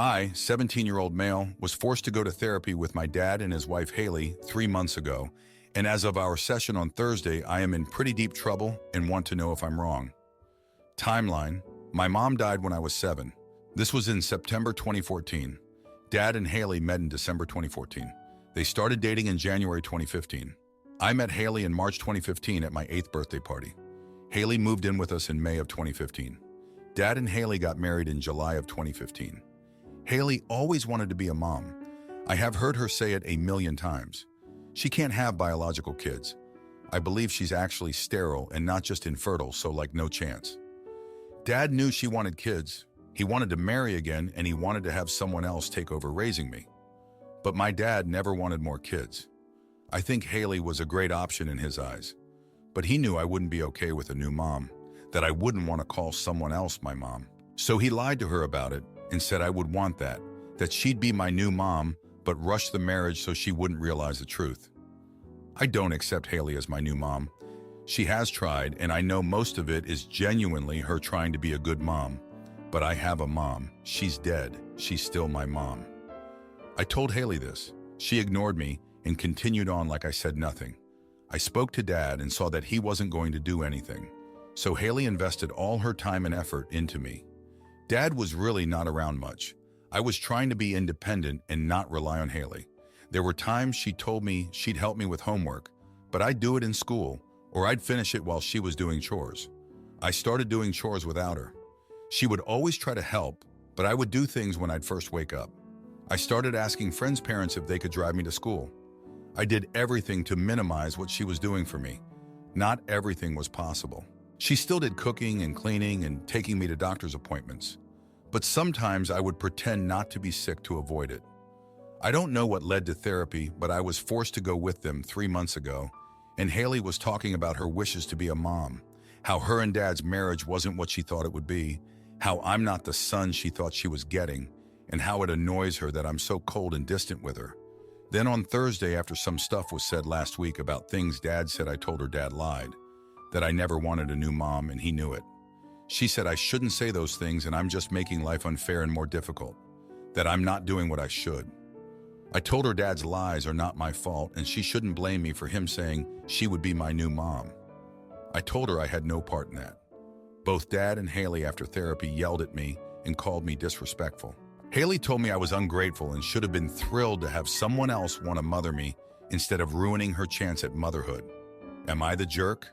I, 17-year-old male, was forced to go to therapy with my dad and his wife Haley 3 months ago, and as of our session on Thursday, I am in pretty deep trouble and want to know if I'm wrong. Timeline: my mom died when I was 7. This was in September 2014. Dad and Haley met in December 2014. They started dating in January 2015. I met Haley in March 2015 at my 8th birthday party. Haley moved in with us in May of 2015. Dad and Haley got married in July of 2015. Haley always wanted to be a mom. I have heard her say it a million times. She can't have biological kids. I believe she's actually sterile and not just infertile, so like no chance. Dad knew she wanted kids. He wanted to marry again, and he wanted to have someone else take over raising me. But my dad never wanted more kids. I think Haley was a great option in his eyes. But he knew I wouldn't be okay with a new mom, that I wouldn't want to call someone else my mom. So he lied to her about it and said I would want that she'd be my new mom, but rushed the marriage so she wouldn't realize the truth. I don't accept Haley as my new mom. She has tried, and I know most of it is genuinely her trying to be a good mom. But I have a mom. She's dead. She's still my mom. I told Haley this. She ignored me and continued on like I said nothing. I spoke to Dad and saw that he wasn't going to do anything. So Haley invested all her time and effort into me. Dad was really not around much. I was trying to be independent and not rely on Haley. There were times she told me she'd help me with homework, but I'd do it in school, or I'd finish it while she was doing chores. I started doing chores without her. She would always try to help, but I would do things when I'd first wake up. I started asking friends' parents if they could drive me to school. I did everything to minimize what she was doing for me. Not everything was possible. She still did cooking and cleaning and taking me to doctor's appointments. But sometimes I would pretend not to be sick to avoid it. I don't know what led to therapy, but I was forced to go with them 3 months ago, and Haley was talking about her wishes to be a mom, how her and Dad's marriage wasn't what she thought it would be, how I'm not the son she thought she was getting, and how it annoys her that I'm so cold and distant with her. Then on Thursday, after some stuff was said last week about things Dad said, I told her Dad lied, that I never wanted a new mom and he knew it. She said I shouldn't say those things and I'm just making life unfair and more difficult, that I'm not doing what I should. I told her Dad's lies are not my fault and she shouldn't blame me for him saying she would be my new mom. I told her I had no part in that. Both Dad and Haley after therapy yelled at me and called me disrespectful. Haley told me I was ungrateful and should have been thrilled to have someone else want to mother me instead of ruining her chance at motherhood. Am I the jerk?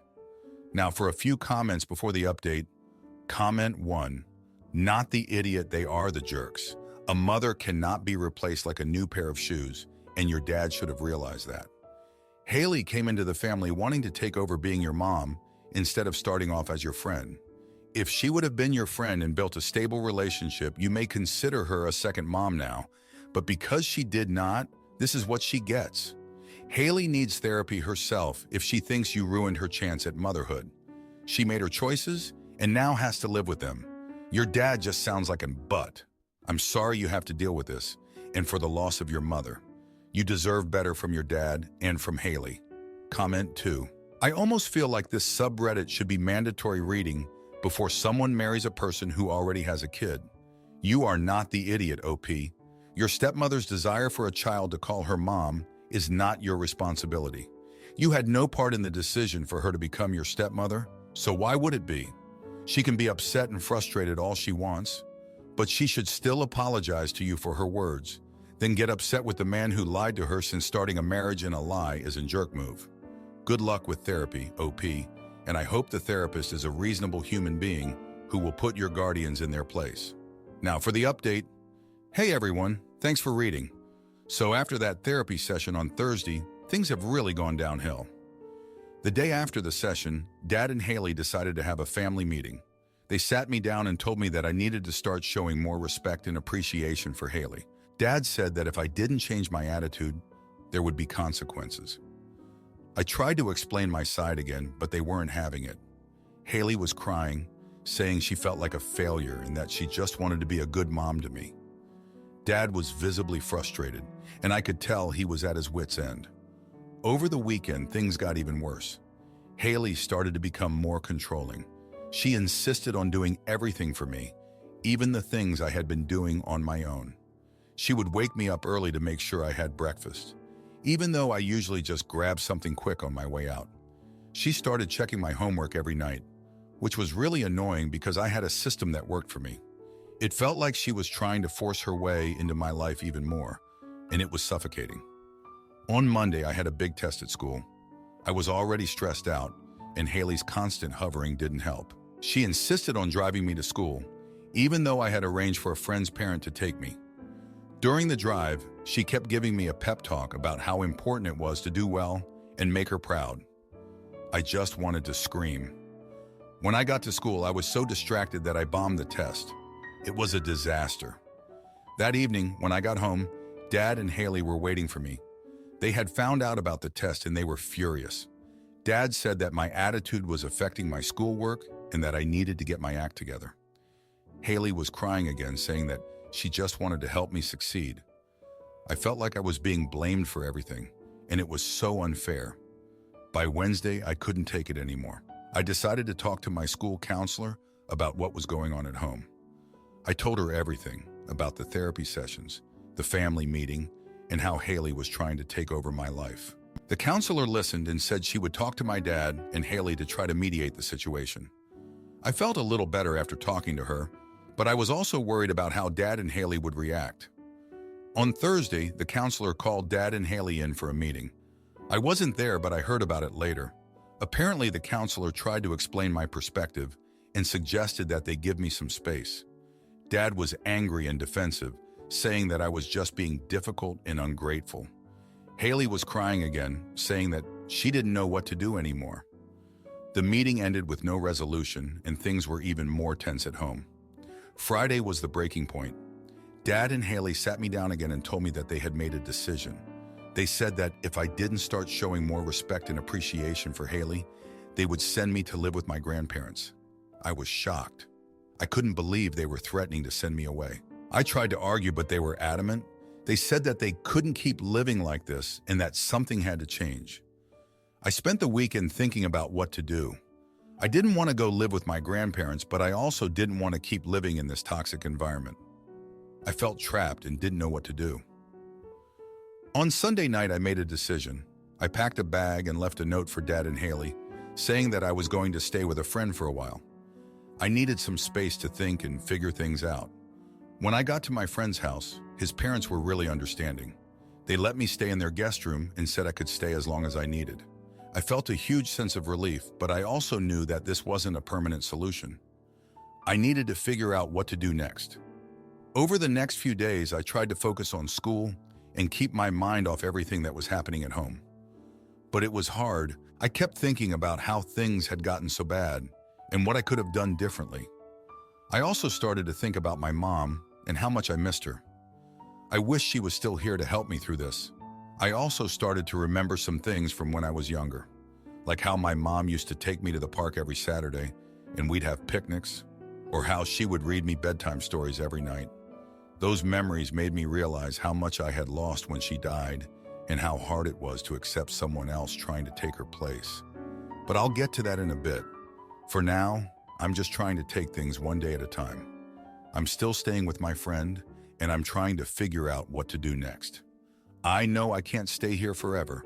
Now for a few comments before the update. Comment 1. Not the idiot, they are the jerks. A mother cannot be replaced like a new pair of shoes, and your dad should have realized that. Haley came into the family wanting to take over being your mom instead of starting off as your friend. If she would have been your friend and built a stable relationship, you may consider her a second mom now, but because she did not, this is what she gets. Haley needs therapy herself if she thinks you ruined her chance at motherhood. She made her choices and now has to live with them. Your dad just sounds like a butt. I'm sorry you have to deal with this and for the loss of your mother. You deserve better from your dad and from Haley. Comment 2. I almost feel like this subreddit should be mandatory reading before someone marries a person who already has a kid. You are not the idiot, OP. Your stepmother's desire for a child to call her mom is not your responsibility. You had no part in the decision for her to become your stepmother, so why would it be? She can be upset and frustrated all she wants, but she should still apologize to you for her words, then get upset with the man who lied to her, since starting a marriage in a lie is a jerk move. Good luck with therapy, OP, and I hope the therapist is a reasonable human being who will put your guardians in their place. Now for the update. Hey everyone, thanks for reading. So after that therapy session on Thursday, things have really gone downhill. The day after the session, Dad and Haley decided to have a family meeting. They sat me down and told me that I needed to start showing more respect and appreciation for Haley. Dad said that if I didn't change my attitude, there would be consequences. I tried to explain my side again, but they weren't having it. Haley was crying, saying she felt like a failure and that she just wanted to be a good mom to me. Dad was visibly frustrated, and I could tell he was at his wit's end. Over the weekend, things got even worse. Haley started to become more controlling. She insisted on doing everything for me, even the things I had been doing on my own. She would wake me up early to make sure I had breakfast, even though I usually just grabbed something quick on my way out. She started checking my homework every night, which was really annoying because I had a system that worked for me. It felt like she was trying to force her way into my life even more, and it was suffocating. On Monday, I had a big test at school. I was already stressed out, and Haley's constant hovering didn't help. She insisted on driving me to school, even though I had arranged for a friend's parent to take me. During the drive, she kept giving me a pep talk about how important it was to do well and make her proud. I just wanted to scream. When I got to school, I was so distracted that I bombed the test. It was a disaster. That evening, when I got home, Dad and Haley were waiting for me. They had found out about the test and they were furious. Dad said that my attitude was affecting my schoolwork and that I needed to get my act together. Haley was crying again, saying that she just wanted to help me succeed. I felt like I was being blamed for everything, and it was so unfair. By Wednesday, I couldn't take it anymore. I decided to talk to my school counselor about what was going on at home. I told her everything about the therapy sessions, the family meeting, and how Haley was trying to take over my life. The counselor listened and said she would talk to my dad and Haley to try to mediate the situation. I felt a little better after talking to her, but I was also worried about how Dad and Haley would react. On Thursday, the counselor called Dad and Haley in for a meeting. I wasn't there, but I heard about it later. Apparently, the counselor tried to explain my perspective and suggested that they give me some space. Dad was angry and defensive, saying that I was just being difficult and ungrateful. Haley was crying again, saying that she didn't know what to do anymore. The meeting ended with no resolution, and things were even more tense at home. Friday was the breaking point. Dad and Haley sat me down again and told me that they had made a decision. They said that if I didn't start showing more respect and appreciation for Haley, they would send me to live with my grandparents. I was shocked. I couldn't believe they were threatening to send me away. I tried to argue, but they were adamant. They said that they couldn't keep living like this and that something had to change. I spent the weekend thinking about what to do. I didn't want to go live with my grandparents, but I also didn't want to keep living in this toxic environment. I felt trapped and didn't know what to do. On Sunday night, I made a decision. I packed a bag and left a note for Dad and Haley, saying that I was going to stay with a friend for a while. I needed some space to think and figure things out. When I got to my friend's house, his parents were really understanding. They let me stay in their guest room and said I could stay as long as I needed. I felt a huge sense of relief, but I also knew that this wasn't a permanent solution. I needed to figure out what to do next. Over the next few days, I tried to focus on school and keep my mind off everything that was happening at home. But it was hard. I kept thinking about how things had gotten so bad and what I could have done differently. I also started to think about my mom and how much I missed her. I wish she was still here to help me through this. I also started to remember some things from when I was younger, like how my mom used to take me to the park every Saturday and we'd have picnics, or how she would read me bedtime stories every night. Those memories made me realize how much I had lost when she died and how hard it was to accept someone else trying to take her place. But I'll get to that in a bit. For now, I'm just trying to take things one day at a time. I'm still staying with my friend, and I'm trying to figure out what to do next. I know I can't stay here forever,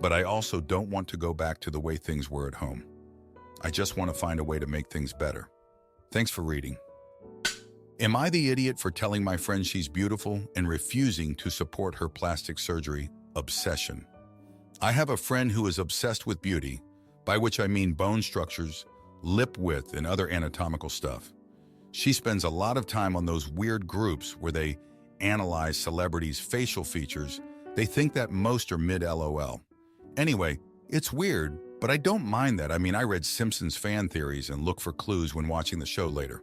but I also don't want to go back to the way things were at home. I just want to find a way to make things better. Thanks for reading. Am I the idiot for telling my friend she's beautiful and refusing to support her plastic surgery obsession? I have a friend who is obsessed with beauty, by which I mean bone structures, lip width, and other anatomical stuff. She spends a lot of time on those weird groups where they analyze celebrities' facial features. They think that most are mid-LOL. Anyway, it's weird, but I don't mind that. I read Simpsons fan theories and look for clues when watching the show later.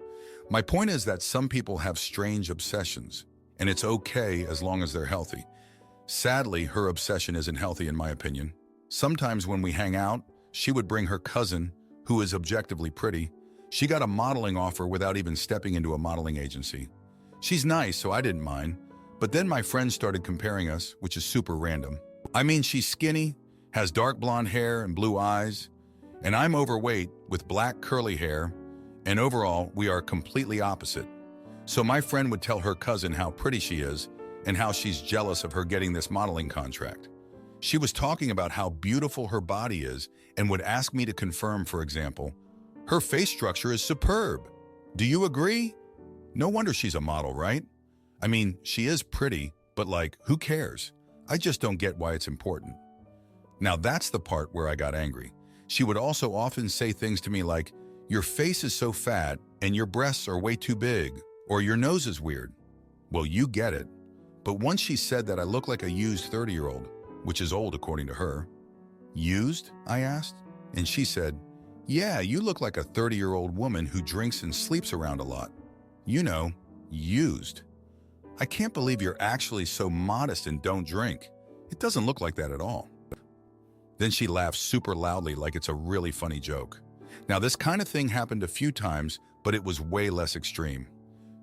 My point is that some people have strange obsessions, and it's okay as long as they're healthy. Sadly, her obsession isn't healthy in my opinion. Sometimes when we hang out, she would bring her cousin, who is objectively pretty. She got a modeling offer without even stepping into a modeling agency. She's nice, so I didn't mind. But then my friends started comparing us, which is super random. She's skinny, has dark blonde hair and blue eyes, and I'm overweight with black curly hair, and overall, we are completely opposite. So my friend would tell her cousin how pretty she is and how she's jealous of her getting this modeling contract. She was talking about how beautiful her body is and would ask me to confirm, for example, her face structure is superb. Do you agree? No wonder she's a model, right? I mean, she is pretty, but like, who cares? I just don't get why it's important. Now that's the part where I got angry. She would also often say things to me like, your face is so fat and your breasts are way too big, or your nose is weird. Well, you get it. But once she said that I look like a used 30-year-old, which is old according to her. Used? I asked. And she said, yeah, you look like a 30-year-old woman who drinks and sleeps around a lot. You know, used. I can't believe you're actually so modest and don't drink. It doesn't look like that at all. Then she laughed super loudly like it's a really funny joke. Now this kind of thing happened a few times, but it was way less extreme.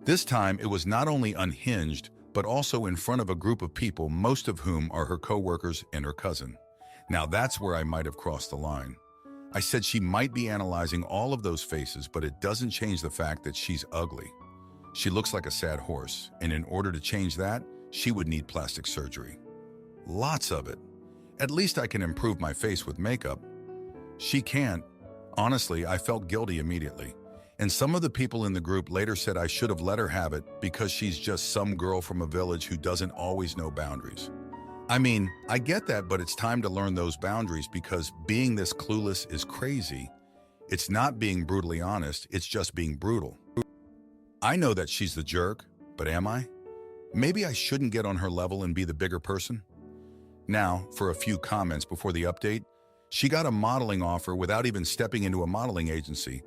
This time it was not only unhinged, but also in front of a group of people, most of whom are her coworkers and her cousin. Now that's where I might have crossed the line. I said she might be analyzing all of those faces, but it doesn't change the fact that she's ugly. She looks like a sad horse, and in order to change that, she would need plastic surgery. Lots of it. At least I can improve my face with makeup. She can't. Honestly, I felt guilty immediately. And some of the people in the group later said I should have let her have it because she's just some girl from a village who doesn't always know boundaries. I mean, I get that, but it's time to learn those boundaries because being this clueless is crazy. It's not being brutally honest, it's just being brutal. I know that she's the jerk, but am I? Maybe I shouldn't get on her level and be the bigger person? Now, for a few comments before the update, she got a modeling offer without even stepping into a modeling agency.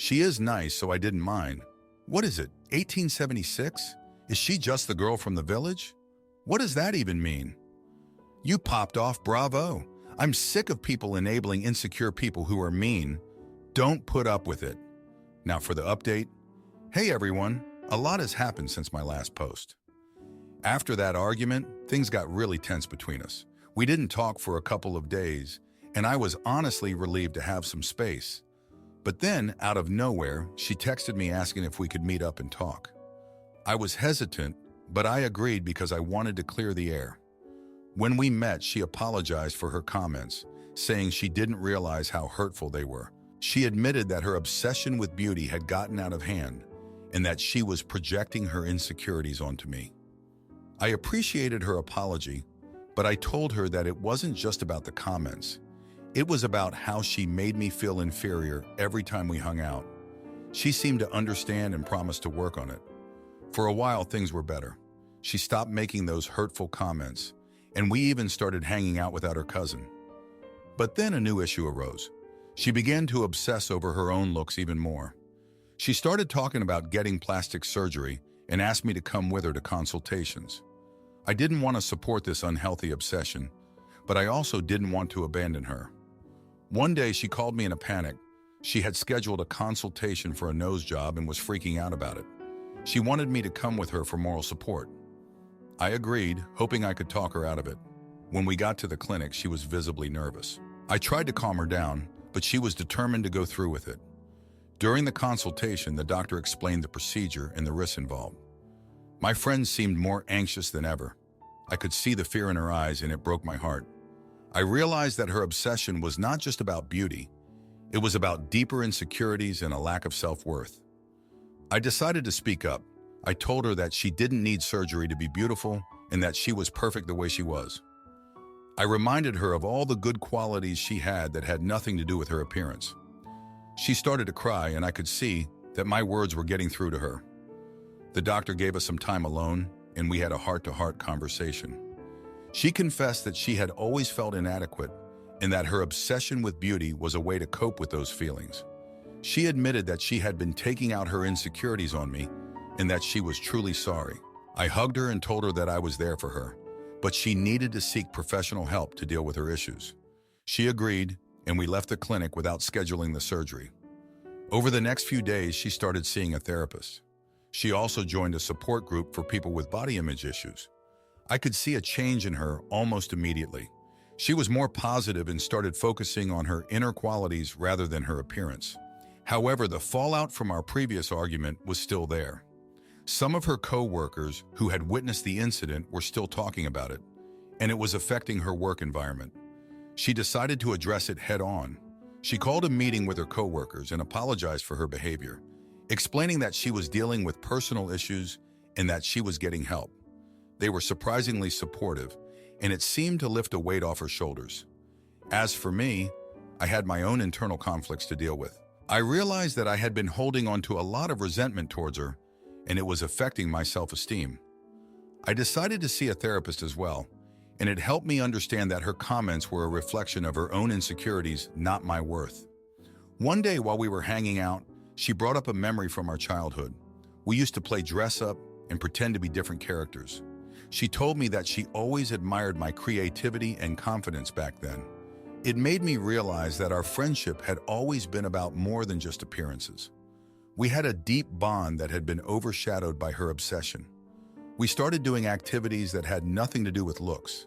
She is nice, so I didn't mind. What is it, 1876? Is she just the girl from the village? What does that even mean? You popped off, bravo. I'm sick of people enabling insecure people who are mean. Don't put up with it. Now for the update. Hey everyone, a lot has happened since my last post. After that argument, things got really tense between us. We didn't talk for a couple of days, and I was honestly relieved to have some space. But then, out of nowhere, she texted me asking if we could meet up and talk. I was hesitant, but I agreed because I wanted to clear the air. When we met, she apologized for her comments, saying she didn't realize how hurtful they were. She admitted that her obsession with beauty had gotten out of hand and that she was projecting her insecurities onto me. I appreciated her apology, but I told her that it wasn't just about the comments. It was about how she made me feel inferior every time we hung out. She seemed to understand and promised to work on it. For a while, things were better. She stopped making those hurtful comments, and we even started hanging out without her cousin. But then a new issue arose. She began to obsess over her own looks even more. She started talking about getting plastic surgery and asked me to come with her to consultations. I didn't want to support this unhealthy obsession, but I also didn't want to abandon her. One day she called me in a panic. She had scheduled a consultation for a nose job and was freaking out about it. She wanted me to come with her for moral support. I agreed, hoping I could talk her out of it. When we got to the clinic, she was visibly nervous. I tried to calm her down, but she was determined to go through with it. During the consultation, the doctor explained the procedure and the risks involved. My friend seemed more anxious than ever. I could see the fear in her eyes, and it broke my heart. I realized that her obsession was not just about beauty. It was about deeper insecurities and a lack of self-worth. I decided to speak up. I told her that she didn't need surgery to be beautiful and that she was perfect the way she was. I reminded her of all the good qualities she had that had nothing to do with her appearance. She started to cry, and I could see that my words were getting through to her. The doctor gave us some time alone, and we had a heart-to-heart conversation. She confessed that she had always felt inadequate and that her obsession with beauty was a way to cope with those feelings. She admitted that she had been taking out her insecurities on me and that she was truly sorry. I hugged her and told her that I was there for her, but she needed to seek professional help to deal with her issues. She agreed, and we left the clinic without scheduling the surgery. Over the next few days, she started seeing a therapist. She also joined a support group for people with body image issues. I could see a change in her almost immediately. She was more positive and started focusing on her inner qualities rather than her appearance. However, the fallout from our previous argument was still there. Some of her co-workers who had witnessed the incident were still talking about it, and it was affecting her work environment. She decided to address it head-on. She called a meeting with her co-workers and apologized for her behavior, explaining that she was dealing with personal issues and that she was getting help. They were surprisingly supportive, and it seemed to lift a weight off her shoulders. As for me, I had my own internal conflicts to deal with. I realized that I had been holding on to a lot of resentment towards her, and it was affecting my self-esteem. I decided to see a therapist as well, and it helped me understand that her comments were a reflection of her own insecurities, not my worth. One day while we were hanging out, she brought up a memory from our childhood. We used to play dress-up and pretend to be different characters. She told me that she always admired my creativity and confidence back then. It made me realize that our friendship had always been about more than just appearances. We had a deep bond that had been overshadowed by her obsession. We started doing activities that had nothing to do with looks.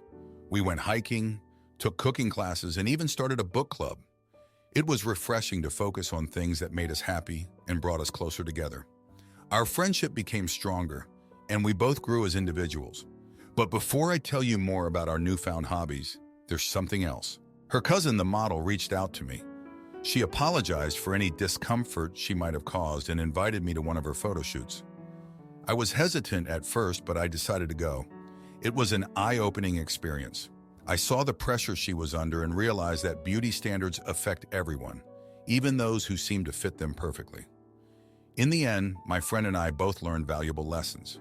We went hiking, took cooking classes, and even started a book club. It was refreshing to focus on things that made us happy and brought us closer together. Our friendship became stronger, and we both grew as individuals. But before I tell you more about our newfound hobbies, there's something else. Her cousin, the model, reached out to me. She apologized for any discomfort she might have caused and invited me to one of her photo shoots. I was hesitant at first, but I decided to go. It was an eye-opening experience. I saw the pressure she was under and realized that beauty standards affect everyone, even those who seem to fit them perfectly. In the end, my friend and I both learned valuable lessons.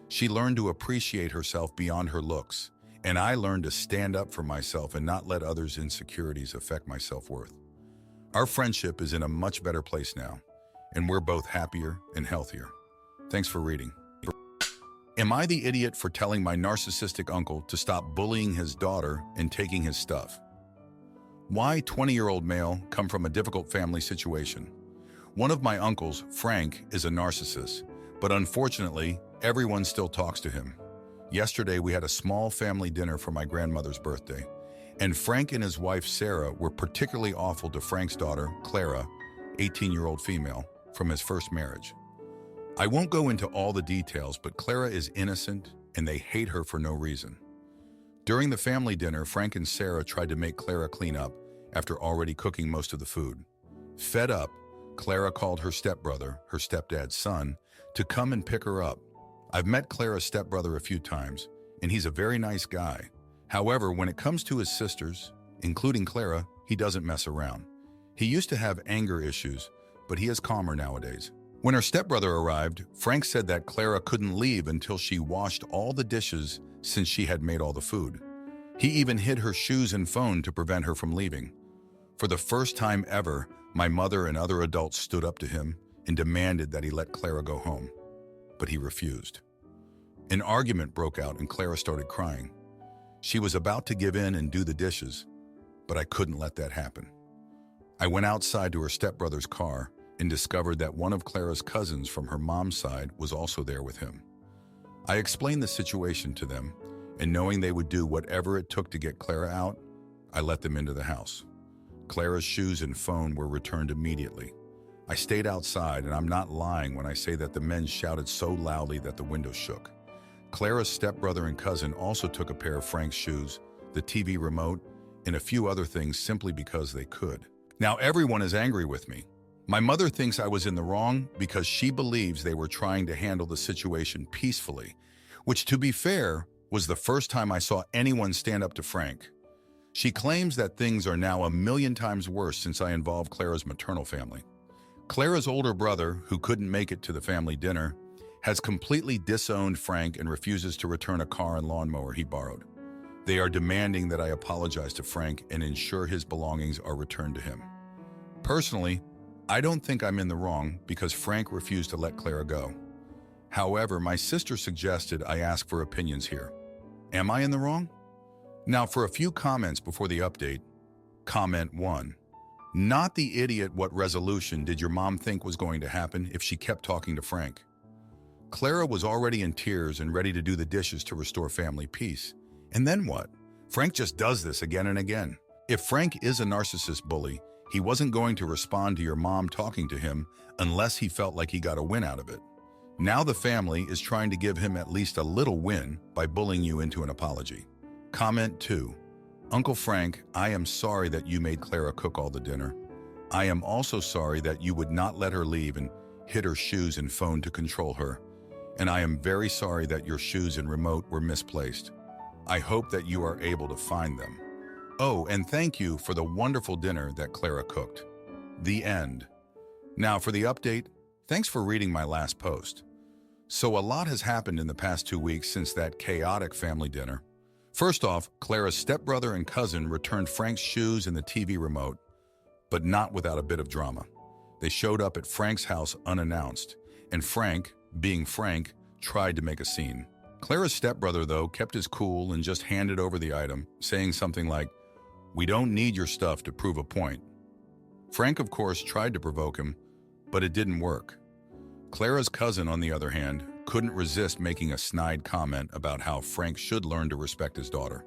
She learned to appreciate herself beyond her looks, and I learned to stand up for myself and not let others' insecurities affect my self-worth. Our friendship is in a much better place now, and we're both happier and healthier. Thanks for reading. Am I the idiot for telling my narcissistic uncle to stop bullying his daughter and taking his stuff? Why 20-year-old male come from a difficult family situation? One of my uncles, Frank, is a narcissist, but unfortunately, everyone still talks to him. Yesterday, we had a small family dinner for my grandmother's birthday, and Frank and his wife, Sarah, were particularly awful to Frank's daughter, Clara, 18-year-old female, from his first marriage. I won't go into all the details, but Clara is innocent, and they hate her for no reason. During the family dinner, Frank and Sarah tried to make Clara clean up after already cooking most of the food. Fed up, Clara called her stepbrother, her stepdad's son, to come and pick her up. I've met Clara's stepbrother a few times, and he's a very nice guy. However, when it comes to his sisters, including Clara, he doesn't mess around. He used to have anger issues, but he is calmer nowadays. When her stepbrother arrived, Frank said that Clara couldn't leave until she washed all the dishes since she had made all the food. He even hid her shoes and phone to prevent her from leaving. For the first time ever, my mother and other adults stood up to him and demanded that he let Clara go home. But he refused. An argument broke out and Clara started crying. She was about to give in and do the dishes, but I couldn't let that happen. I went outside to her stepbrother's car and discovered that one of Clara's cousins from her mom's side was also there with him. I explained the situation to them, and knowing they would do whatever it took to get Clara out, I let them into the house. Clara's shoes and phone were returned immediately. I stayed outside, and I'm not lying when I say that the men shouted so loudly that the windows shook. Clara's stepbrother and cousin also took a pair of Frank's shoes, the TV remote, and a few other things simply because they could. Now everyone is angry with me. My mother thinks I was in the wrong because she believes they were trying to handle the situation peacefully, which, to be fair, was the first time I saw anyone stand up to Frank. She claims that things are now 1,000,000 times worse since I involved Clara's maternal family. Clara's older brother, who couldn't make it to the family dinner, has completely disowned Frank and refuses to return a car and lawnmower he borrowed. They are demanding that I apologize to Frank and ensure his belongings are returned to him. Personally, I don't think I'm in the wrong because Frank refused to let Clara go. However, my sister suggested I ask for opinions here. Am I in the wrong? Now for a few comments before the update. Comment 1. Not the idiot. What resolution did your mom think was going to happen if she kept talking to Frank? Clara was already in tears and ready to do the dishes to restore family peace. And then what? Frank just does this again and again. If Frank is a narcissist bully, he wasn't going to respond to your mom talking to him unless he felt like he got a win out of it. Now the family is trying to give him at least a little win by bullying you into an apology. Comment 2. Uncle Frank, I am sorry that you made Clara cook all the dinner. I am also sorry that you would not let her leave and hid her shoes and phone to control her. And I am very sorry that your shoes and remote were misplaced. I hope that you are able to find them. Oh, and thank you for the wonderful dinner that Clara cooked. The end. Now for the update, thanks for reading my last post. So a lot has happened in the past 2 weeks since that chaotic family dinner. First off, Clara's stepbrother and cousin returned Frank's shoes and the TV remote, but not without a bit of drama. They showed up at Frank's house unannounced, and Frank, being Frank, tried to make a scene. Clara's stepbrother, though, kept his cool and just handed over the item, saying something like, "We don't need your stuff to prove a point." Frank, of course, tried to provoke him, but it didn't work. Clara's cousin, on the other hand, couldn't resist making a snide comment about how Frank should learn to respect his daughter.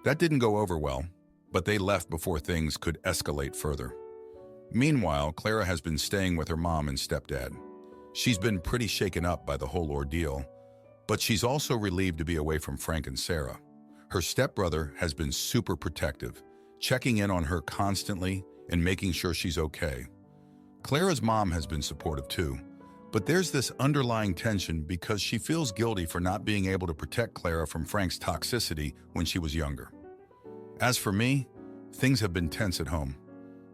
That didn't go over well, but they left before things could escalate further. Meanwhile, Clara has been staying with her mom and stepdad. She's been pretty shaken up by the whole ordeal, but she's also relieved to be away from Frank and Sarah. Her stepbrother has been super protective, checking in on her constantly and making sure she's okay. Clara's mom has been supportive too, but there's this underlying tension because she feels guilty for not being able to protect Clara from Frank's toxicity when she was younger. As for me, things have been tense at home.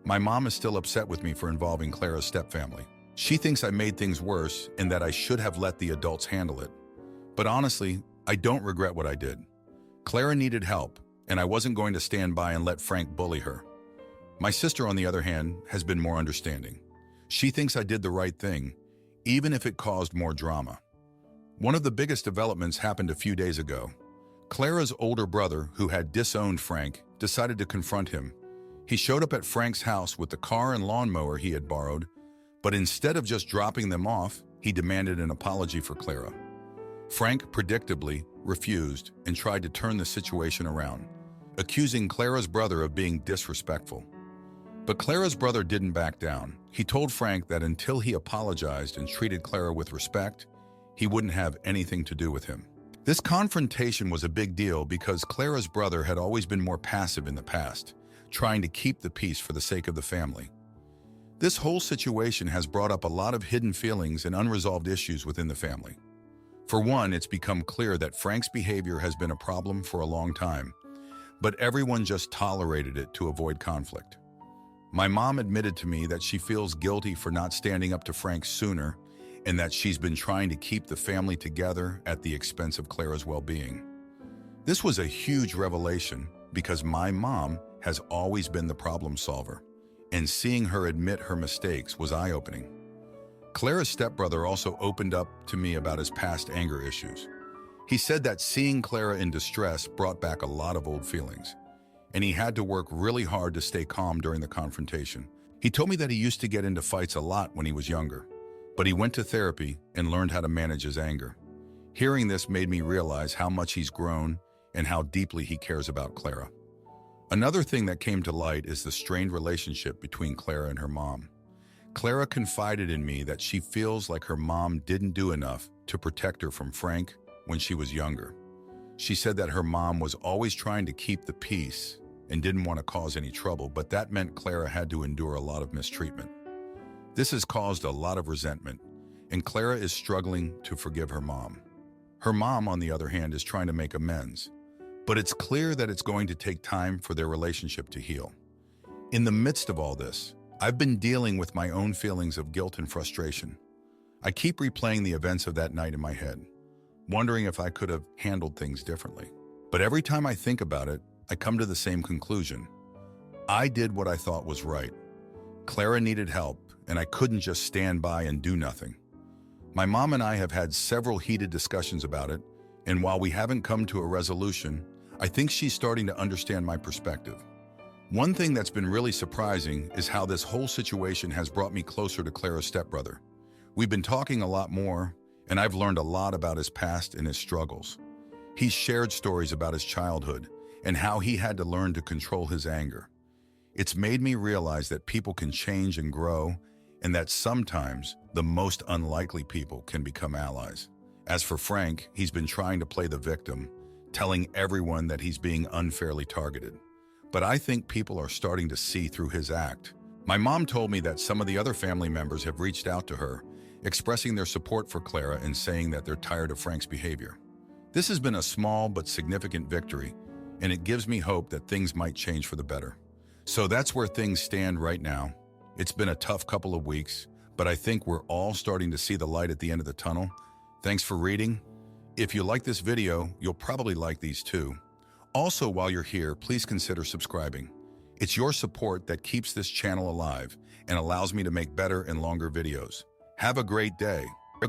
My mom is still upset with me for involving Clara's stepfamily. She thinks I made things worse and that I should have let the adults handle it. But honestly, I don't regret what I did. Clara needed help, and I wasn't going to stand by and let Frank bully her. My sister, on the other hand, has been more understanding. She thinks I did the right thing, even if it caused more drama. One of the biggest developments happened a few days ago. Clara's older brother, who had disowned Frank, decided to confront him. He showed up at Frank's house with the car and lawnmower he had borrowed, but instead of just dropping them off, he demanded an apology for Clara. Frank predictably refused and tried to turn the situation around, accusing Clara's brother of being disrespectful. But Clara's brother didn't back down. He told Frank that until he apologized and treated Clara with respect, he wouldn't have anything to do with him. This confrontation was a big deal because Clara's brother had always been more passive in the past, trying to keep the peace for the sake of the family. This whole situation has brought up a lot of hidden feelings and unresolved issues within the family. For one, it's become clear that Frank's behavior has been a problem for a long time, but everyone just tolerated it to avoid conflict. My mom admitted to me that she feels guilty for not standing up to Frank sooner and that she's been trying to keep the family together at the expense of Clara's well-being. This was a huge revelation because my mom has always been the problem solver, and seeing her admit her mistakes was eye-opening. Clara's stepbrother also opened up to me about his past anger issues. He said that seeing Clara in distress brought back a lot of old feelings, and he had to work really hard to stay calm during the confrontation. He told me that he used to get into fights a lot when he was younger, but he went to therapy and learned how to manage his anger. Hearing this made me realize how much he's grown and how deeply he cares about Clara. Another thing that came to light is the strained relationship between Clara and her mom. Clara confided in me that she feels like her mom didn't do enough to protect her from Frank when she was younger. She said that her mom was always trying to keep the peace and didn't want to cause any trouble, but that meant Clara had to endure a lot of mistreatment. This has caused a lot of resentment, and Clara is struggling to forgive her mom. Her mom, on the other hand, is trying to make amends, but it's clear that it's going to take time for their relationship to heal. In the midst of all this, I've been dealing with my own feelings of guilt and frustration. I keep replaying the events of that night in my head, wondering if I could have handled things differently. But every time I think about it, I come to the same conclusion. I did what I thought was right. Clara needed help, and I couldn't just stand by and do nothing. My mom and I have had several heated discussions about it, and while we haven't come to a resolution, I think she's starting to understand my perspective. One thing that's been really surprising is how this whole situation has brought me closer to Clara's stepbrother. We've been talking a lot more, and I've learned a lot about his past and his struggles. He's shared stories about his childhood and how he had to learn to control his anger. It's made me realize that people can change and grow, and that sometimes the most unlikely people can become allies. As for Frank, he's been trying to play the victim, telling everyone that he's being unfairly targeted. But I think people are starting to see through his act. My mom told me that some of the other family members have reached out to her, expressing their support for Clara and saying that they're tired of Frank's behavior. This has been a small but significant victory, and it gives me hope that things might change for the better. So that's where things stand right now. It's been a tough couple of weeks, but I think we're all starting to see the light at the end of the tunnel. Thanks for reading. If you like this video, you'll probably like these too. Also, while you're here, please consider subscribing. It's your support that keeps this channel alive and allows me to make better and longer videos. Have a great day.